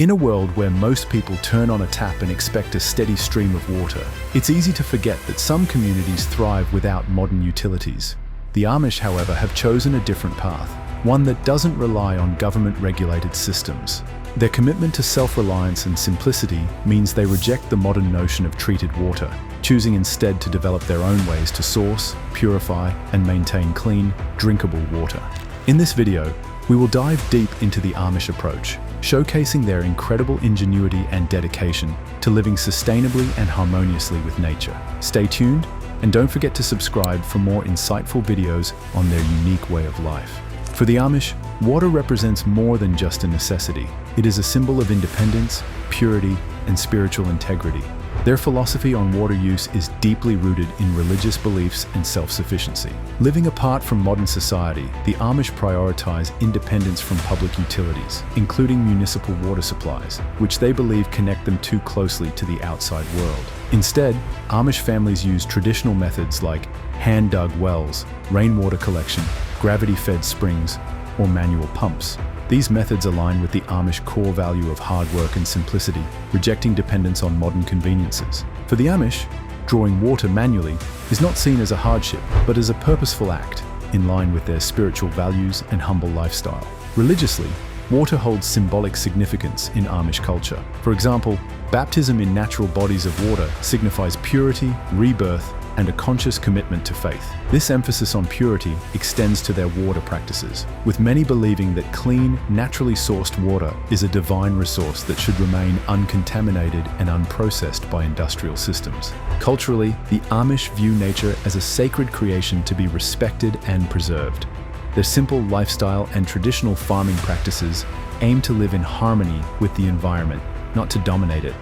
In a world where most people turn on a tap and expect a steady stream of water, it's easy to forget that some communities thrive without modern utilities. The Amish, however, have chosen a different path, one that doesn't rely on government-regulated systems. Their commitment to self-reliance and simplicity means they reject the modern notion of treated water, choosing instead to develop their own ways to source, purify, and maintain clean, drinkable water. In this video, we will dive deep into the Amish approach, showcasing their incredible ingenuity and dedication to living sustainably and harmoniously with nature. Stay tuned, and don't forget to subscribe for more insightful videos on their unique way of life. For the Amish, water represents more than just a necessity. It is a symbol of independence, purity, and spiritual integrity. Their philosophy on water use is deeply rooted in religious beliefs and self-sufficiency. Living apart from modern society, the Amish prioritize independence from public utilities, including municipal water supplies, which they believe connect them too closely to the outside world. Instead, Amish families use traditional methods like hand-dug wells, rainwater collection, gravity-fed springs, or manual pumps. These methods align with the Amish core value of hard work and simplicity, rejecting dependence on modern conveniences. For the Amish, drawing water manually is not seen as a hardship, but as a purposeful act, in line with their spiritual values and humble lifestyle. Religiously, water holds symbolic significance in Amish culture. For example, baptism in natural bodies of water signifies purity, rebirth, and a conscious commitment to faith. This emphasis on purity extends to their water practices, with many believing that clean, naturally sourced water is a divine resource that should remain uncontaminated and unprocessed by industrial systems. Culturally, the Amish view nature as a sacred creation to be respected and preserved. Their simple lifestyle and traditional farming practices aim to live in harmony with the environment, not to dominate it.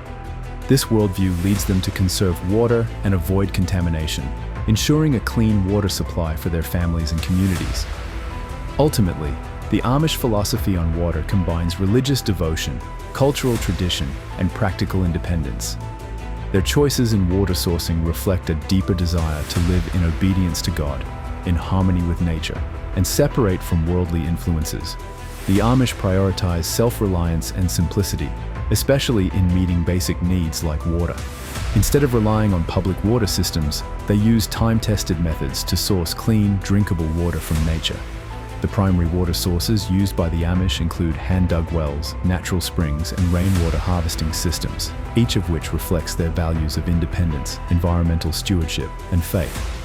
This worldview leads them to conserve water and avoid contamination, ensuring a clean water supply for their families and communities. Ultimately, the Amish philosophy on water combines religious devotion, cultural tradition, and practical independence. Their choices in water sourcing reflect a deeper desire to live in obedience to God, in harmony with nature, and separate from worldly influences. The Amish prioritize self-reliance and simplicity, especially in meeting basic needs like water. Instead of relying on public water systems, they use time-tested methods to source clean, drinkable water from nature. The primary water sources used by the Amish include hand-dug wells, natural springs, and rainwater harvesting systems, each of which reflects their values of independence, environmental stewardship, and faith.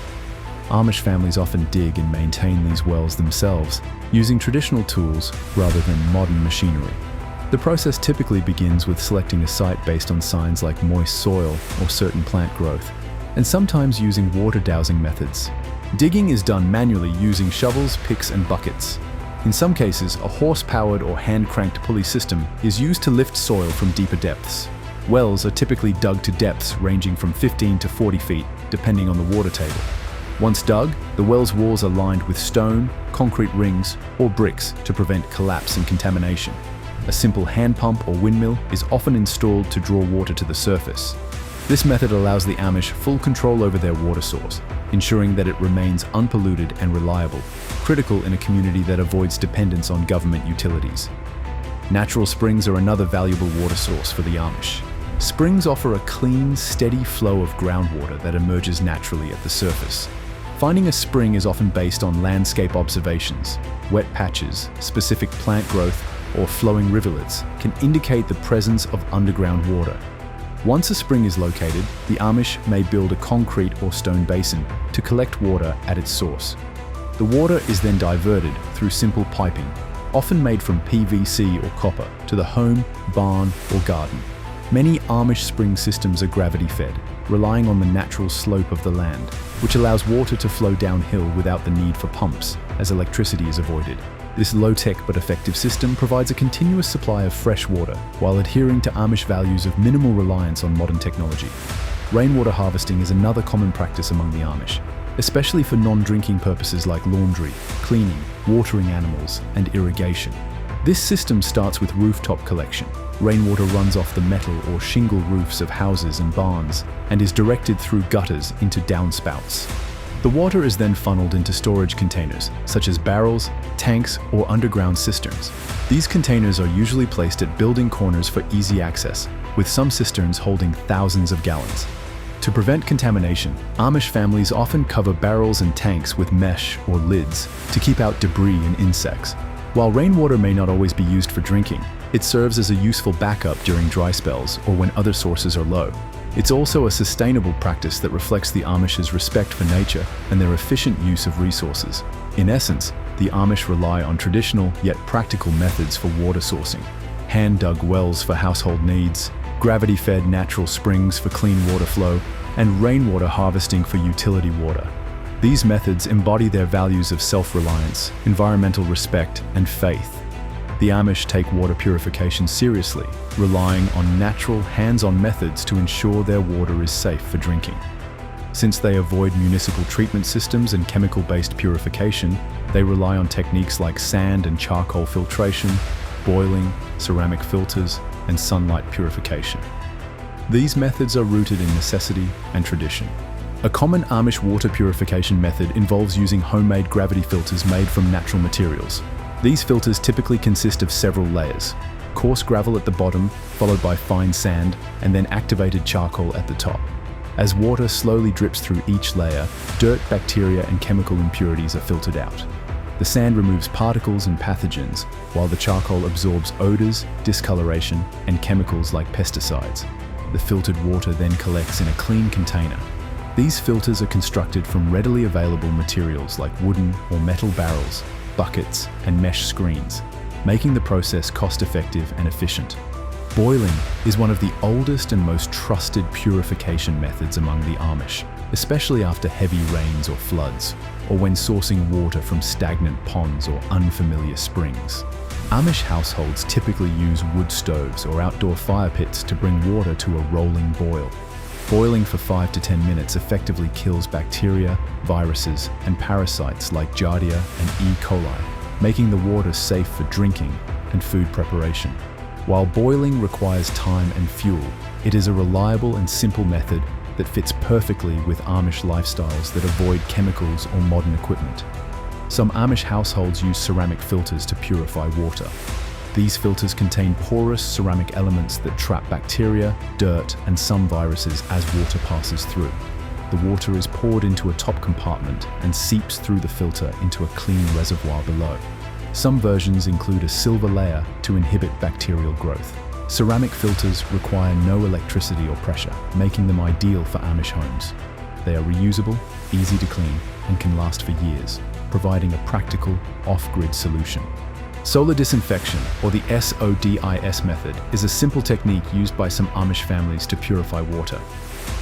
Amish families often dig and maintain these wells themselves, using traditional tools rather than modern machinery. The process typically begins with selecting a site based on signs like moist soil or certain plant growth, and sometimes using water dowsing methods. Digging is done manually using shovels, picks, and buckets. In some cases, a horse-powered or hand-cranked pulley system is used to lift soil from deeper depths. Wells are typically dug to depths ranging from 15 to 40 feet, depending on the water table. Once dug, the well's walls are lined with stone, concrete rings, or bricks to prevent collapse and contamination. A simple hand pump or windmill is often installed to draw water to the surface. This method allows the Amish full control over their water source, ensuring that it remains unpolluted and reliable, critical in a community that avoids dependence on government utilities. Natural springs are another valuable water source for the Amish. Springs offer a clean, steady flow of groundwater that emerges naturally at the surface. Finding a spring is often based on landscape observations. Wet patches, specific plant growth, or flowing rivulets can indicate the presence of underground water. Once a spring is located, the Amish may build a concrete or stone basin to collect water at its source. The water is then diverted through simple piping, often made from PVC or copper, to the home, barn, or garden. Many Amish spring systems are gravity-fed, relying on the natural slope of the land, which allows water to flow downhill without the need for pumps, as electricity is avoided. This low-tech but effective system provides a continuous supply of fresh water while adhering to Amish values of minimal reliance on modern technology. Rainwater harvesting is another common practice among the Amish, especially for non-drinking purposes like laundry, cleaning, watering animals, and irrigation. This system starts with rooftop collection. Rainwater runs off the metal or shingle roofs of houses and barns and is directed through gutters into downspouts. The water is then funneled into storage containers, such as barrels, tanks, or underground cisterns. These containers are usually placed at building corners for easy access, with some cisterns holding thousands of gallons. To prevent contamination, Amish families often cover barrels and tanks with mesh or lids to keep out debris and insects. While rainwater may not always be used for drinking, it serves as a useful backup during dry spells or when other sources are low. It's also a sustainable practice that reflects the Amish's respect for nature and their efficient use of resources. In essence, the Amish rely on traditional yet practical methods for water sourcing: hand-dug wells for household needs, gravity-fed natural springs for clean water flow, and rainwater harvesting for utility water. These methods embody their values of self-reliance, environmental respect, and faith. The Amish take water purification seriously, relying on natural, hands-on methods to ensure their water is safe for drinking. Since they avoid municipal treatment systems and chemical-based purification, they rely on techniques like sand and charcoal filtration, boiling, ceramic filters, and sunlight purification. These methods are rooted in necessity and tradition. A common Amish water purification method involves using homemade gravity filters made from natural materials. These filters typically consist of several layers: coarse gravel at the bottom, followed by fine sand, and then activated charcoal at the top. As water slowly drips through each layer, dirt, bacteria, and chemical impurities are filtered out. The sand removes particles and pathogens, while the charcoal absorbs odors, discoloration, and chemicals like pesticides. The filtered water then collects in a clean container. These filters are constructed from readily available materials like wooden or metal barrels, buckets, and mesh screens, making the process cost-effective and efficient. Boiling is one of the oldest and most trusted purification methods among the Amish, especially after heavy rains or floods, or when sourcing water from stagnant ponds or unfamiliar springs. Amish households typically use wood stoves or outdoor fire pits to bring water to a rolling boil. Boiling for 5 to 10 minutes effectively kills bacteria, viruses, and parasites like Giardia and E. coli, making the water safe for drinking and food preparation. While boiling requires time and fuel, it is a reliable and simple method that fits perfectly with Amish lifestyles that avoid chemicals or modern equipment. Some Amish households use ceramic filters to purify water. These filters contain porous ceramic elements that trap bacteria, dirt, and some viruses as water passes through. The water is poured into a top compartment and seeps through the filter into a clean reservoir below. Some versions include a silver layer to inhibit bacterial growth. Ceramic filters require no electricity or pressure, making them ideal for Amish homes. They are reusable, easy to clean, and can last for years, providing a practical, off-grid solution. Solar disinfection, or the SODIS method, is a simple technique used by some Amish families to purify water.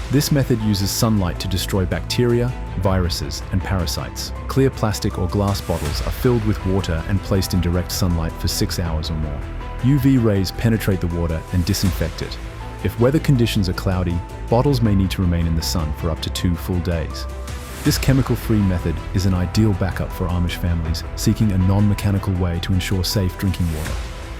This method uses sunlight to destroy bacteria, viruses, and parasites. Clear plastic or glass bottles are filled with water and placed in direct sunlight for 6 hours or more. UV rays penetrate the water and disinfect it. If weather conditions are cloudy, bottles may need to remain in the sun for up to 2 full days. This chemical-free method is an ideal backup for Amish families seeking a non-mechanical way to ensure safe drinking water.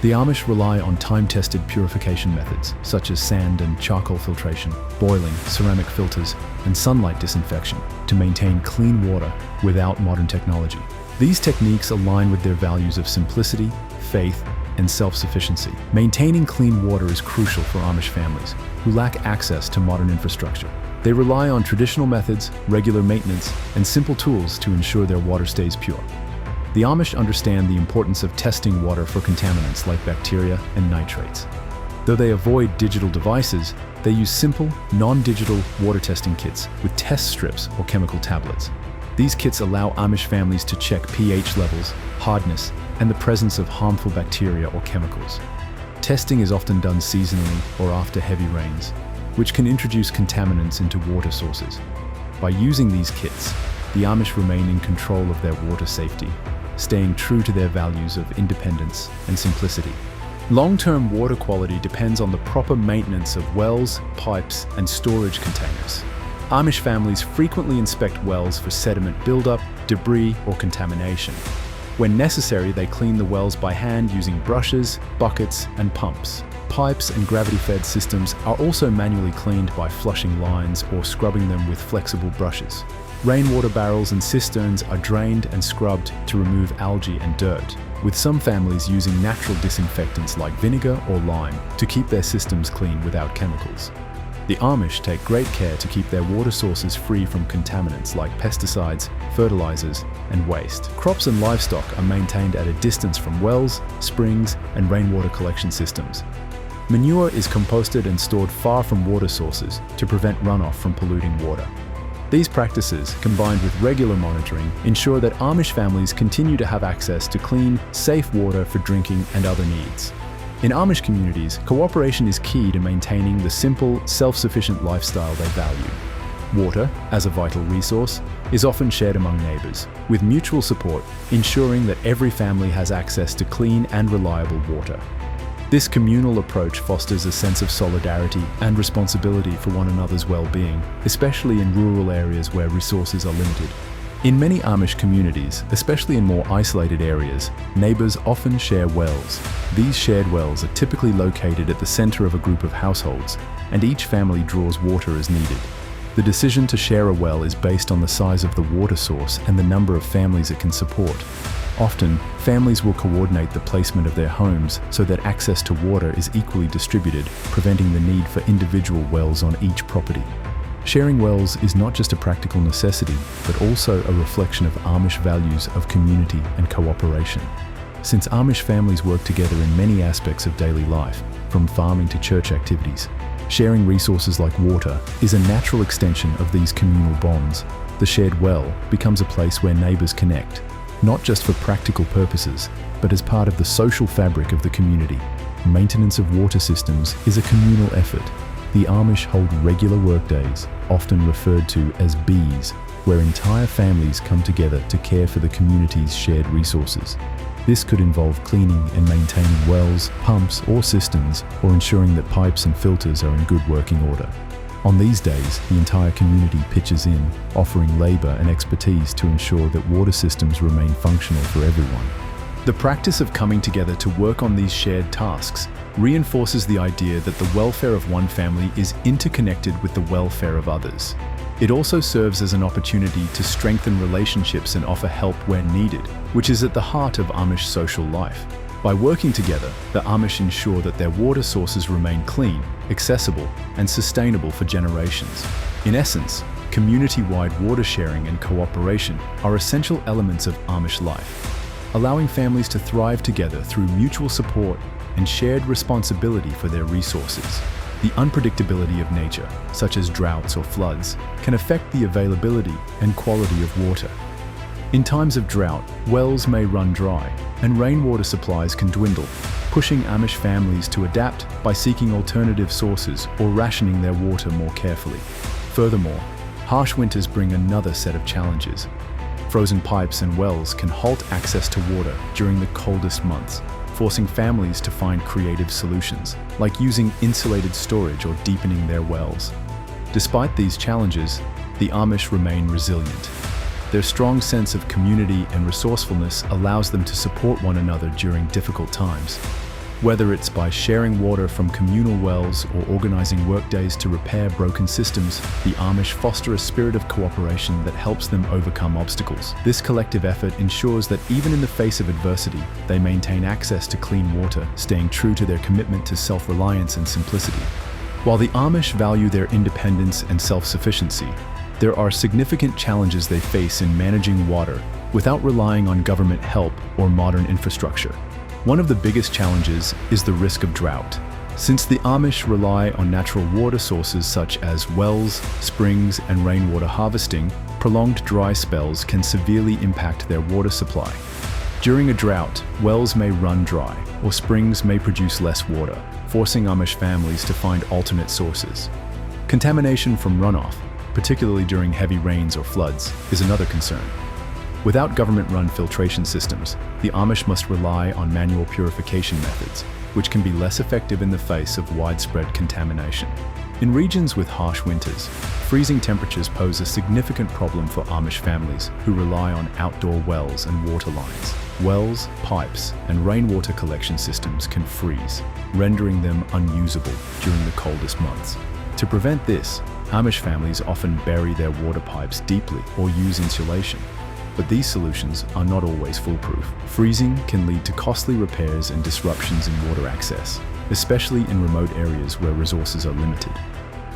The Amish rely on time-tested purification methods, such as sand and charcoal filtration, boiling, ceramic filters, and sunlight disinfection, to maintain clean water without modern technology. These techniques align with their values of simplicity, faith, and self-sufficiency. Maintaining clean water is crucial for Amish families who lack access to modern infrastructure. They rely on traditional methods, regular maintenance, and simple tools to ensure their water stays pure. The Amish understand the importance of testing water for contaminants like bacteria and nitrates. Though they avoid digital devices, they use simple, non-digital water testing kits with test strips or chemical tablets. These kits allow Amish families to check pH levels, hardness, and the presence of harmful bacteria or chemicals. Testing is often done seasonally or after heavy rains, which can introduce contaminants into water sources. By using these kits, the Amish remain in control of their water safety, staying true to their values of independence and simplicity. Long-term water quality depends on the proper maintenance of wells, pipes, and storage containers. Amish families frequently inspect wells for sediment buildup, debris, or contamination. When necessary, they clean the wells by hand using brushes, buckets, and pumps. Pipes and gravity-fed systems are also manually cleaned by flushing lines or scrubbing them with flexible brushes. Rainwater barrels and cisterns are drained and scrubbed to remove algae and dirt, with some families using natural disinfectants like vinegar or lime to keep their systems clean without chemicals. The Amish take great care to keep their water sources free from contaminants like pesticides, fertilizers, and waste. Crops and livestock are maintained at a distance from wells, springs, and rainwater collection systems. Manure is composted and stored far from water sources to prevent runoff from polluting water. These practices, combined with regular monitoring, ensure that Amish families continue to have access to clean, safe water for drinking and other needs. In Amish communities, cooperation is key to maintaining the simple, self-sufficient lifestyle they value. Water, as a vital resource, is often shared among neighbors, with mutual support ensuring that every family has access to clean and reliable water. This communal approach fosters a sense of solidarity and responsibility for one another's well-being, especially in rural areas where resources are limited. In many Amish communities, especially in more isolated areas, neighbors often share wells. These shared wells are typically located at the center of a group of households, and each family draws water as needed. The decision to share a well is based on the size of the water source and the number of families it can support. Often, families will coordinate the placement of their homes so that access to water is equally distributed, preventing the need for individual wells on each property. Sharing wells is not just a practical necessity, but also a reflection of Amish values of community and cooperation. Since Amish families work together in many aspects of daily life, from farming to church activities, sharing resources like water is a natural extension of these communal bonds. The shared well becomes a place where neighbors connect, not just for practical purposes, but as part of the social fabric of the community. Maintenance of water systems is a communal effort. The Amish hold regular workdays, often referred to as bees, where entire families come together to care for the community's shared resources. This could involve cleaning and maintaining wells, pumps, or cisterns, or ensuring that pipes and filters are in good working order. On these days, the entire community pitches in, offering labor and expertise to ensure that water systems remain functional for everyone. The practice of coming together to work on these shared tasks reinforces the idea that the welfare of one family is interconnected with the welfare of others. It also serves as an opportunity to strengthen relationships and offer help where needed, which is at the heart of Amish social life. By working together, the Amish ensure that their water sources remain clean, accessible, and sustainable for generations. In essence, community-wide water sharing and cooperation are essential elements of Amish life, allowing families to thrive together through mutual support and shared responsibility for their resources. The unpredictability of nature, such as droughts or floods, can affect the availability and quality of water. In times of drought, wells may run dry, and rainwater supplies can dwindle, pushing Amish families to adapt by seeking alternative sources or rationing their water more carefully. Furthermore, harsh winters bring another set of challenges. Frozen pipes and wells can halt access to water during the coldest months, forcing families to find creative solutions, like using insulated storage or deepening their wells. Despite these challenges, the Amish remain resilient. Their strong sense of community and resourcefulness allows them to support one another during difficult times. Whether it's by sharing water from communal wells or organizing workdays to repair broken systems, the Amish foster a spirit of cooperation that helps them overcome obstacles. This collective effort ensures that even in the face of adversity, they maintain access to clean water, staying true to their commitment to self-reliance and simplicity. While the Amish value their independence and self-sufficiency, there are significant challenges they face in managing water without relying on government help or modern infrastructure. One of the biggest challenges is the risk of drought. Since the Amish rely on natural water sources such as wells, springs, and rainwater harvesting, prolonged dry spells can severely impact their water supply. During a drought, wells may run dry, or springs may produce less water, forcing Amish families to find alternate sources. Contamination from runoff, particularly during heavy rains or floods, is another concern. Without government-run filtration systems, the Amish must rely on manual purification methods, which can be less effective in the face of widespread contamination. In regions with harsh winters, freezing temperatures pose a significant problem for Amish families who rely on outdoor wells and water lines. Wells, pipes, and rainwater collection systems can freeze, rendering them unusable during the coldest months. To prevent this, Amish families often bury their water pipes deeply or use insulation. But these solutions are not always foolproof. Freezing can lead to costly repairs and disruptions in water access, especially in remote areas where resources are limited.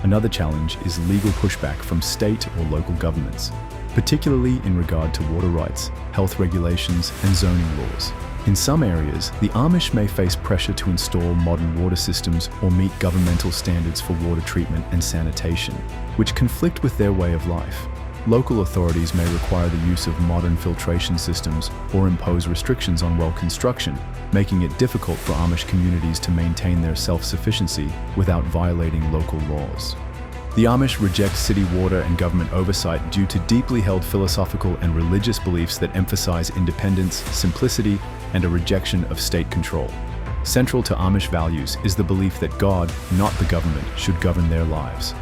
Another challenge is legal pushback from state or local governments, particularly in regard to water rights, health regulations, and zoning laws. In some areas, the Amish may face pressure to install modern water systems or meet governmental standards for water treatment and sanitation, which conflict with their way of life. Local authorities may require the use of modern filtration systems or impose restrictions on well construction, making it difficult for Amish communities to maintain their self-sufficiency without violating local laws. The Amish reject city water and government oversight due to deeply held philosophical and religious beliefs that emphasize independence, simplicity, and a rejection of state control. Central to Amish values is the belief that God, not the government, should govern their lives.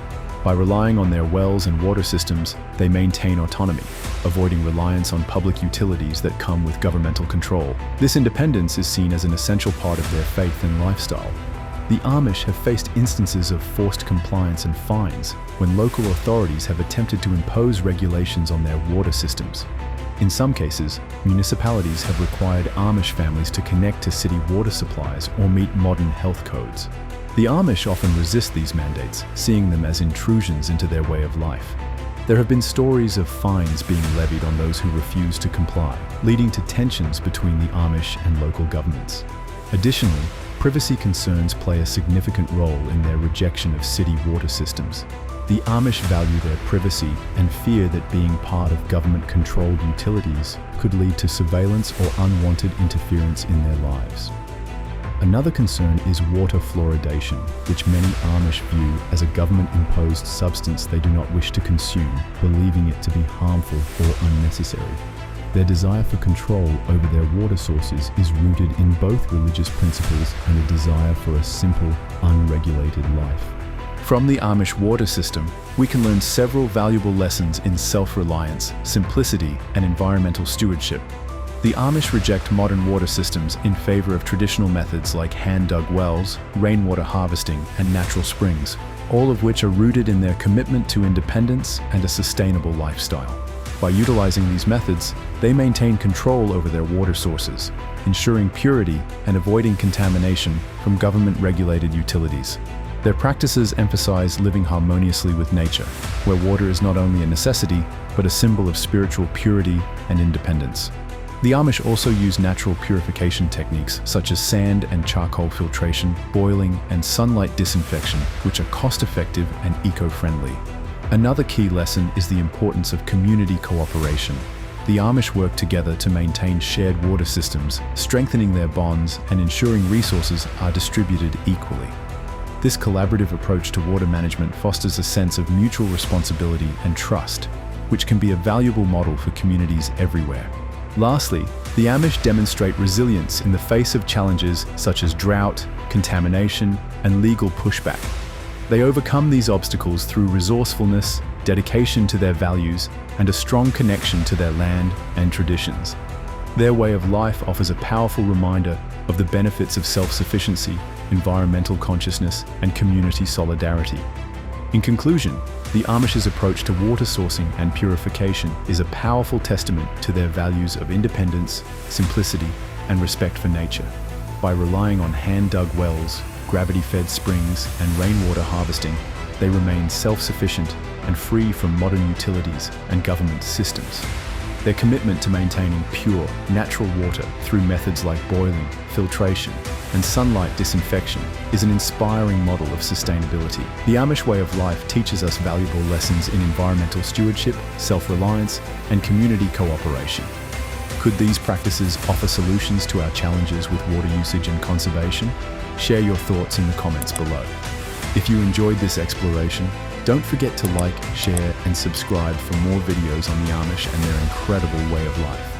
By relying on their wells and water systems, they maintain autonomy, avoiding reliance on public utilities that come with governmental control. This independence is seen as an essential part of their faith and lifestyle. The Amish have faced instances of forced compliance and fines when local authorities have attempted to impose regulations on their water systems. In some cases, municipalities have required Amish families to connect to city water supplies or meet modern health codes. The Amish often resist these mandates, seeing them as intrusions into their way of life. There have been stories of fines being levied on those who refuse to comply, leading to tensions between the Amish and local governments. Additionally, privacy concerns play a significant role in their rejection of city water systems. The Amish value their privacy and fear that being part of government-controlled utilities could lead to surveillance or unwanted interference in their lives. Another concern is water fluoridation, which many Amish view as a government-imposed substance they do not wish to consume, believing it to be harmful or unnecessary. Their desire for control over their water sources is rooted in both religious principles and a desire for a simple, unregulated life. From the Amish water system, we can learn several valuable lessons in self-reliance, simplicity, and environmental stewardship. The Amish reject modern water systems in favor of traditional methods like hand-dug wells, rainwater harvesting, and natural springs, all of which are rooted in their commitment to independence and a sustainable lifestyle. By utilizing these methods, they maintain control over their water sources, ensuring purity and avoiding contamination from government-regulated utilities. Their practices emphasize living harmoniously with nature, where water is not only a necessity, but a symbol of spiritual purity and independence. The Amish also use natural purification techniques such as sand and charcoal filtration, boiling, and sunlight disinfection, which are cost-effective and eco-friendly. Another key lesson is the importance of community cooperation. The Amish work together to maintain shared water systems, strengthening their bonds and ensuring resources are distributed equally. This collaborative approach to water management fosters a sense of mutual responsibility and trust, which can be a valuable model for communities everywhere. Lastly, the Amish demonstrate resilience in the face of challenges such as drought, contamination, and legal pushback. They overcome these obstacles through resourcefulness, dedication to their values, and a strong connection to their land and traditions. Their way of life offers a powerful reminder of the benefits of self-sufficiency, environmental consciousness, and community solidarity. In conclusion, the Amish's approach to water sourcing and purification is a powerful testament to their values of independence, simplicity, and respect for nature. By relying on hand-dug wells, gravity-fed springs, and rainwater harvesting, they remain self-sufficient and free from modern utilities and government systems. Their commitment to maintaining pure, natural water through methods like boiling, filtration, and sunlight disinfection is an inspiring model of sustainability. The Amish way of life teaches us valuable lessons in environmental stewardship, self-reliance, and community cooperation. Could these practices offer solutions to our challenges with water usage and conservation? Share your thoughts in the comments below. If you enjoyed this exploration, don't forget to like, share, and subscribe for more videos on the Amish and their incredible way of life.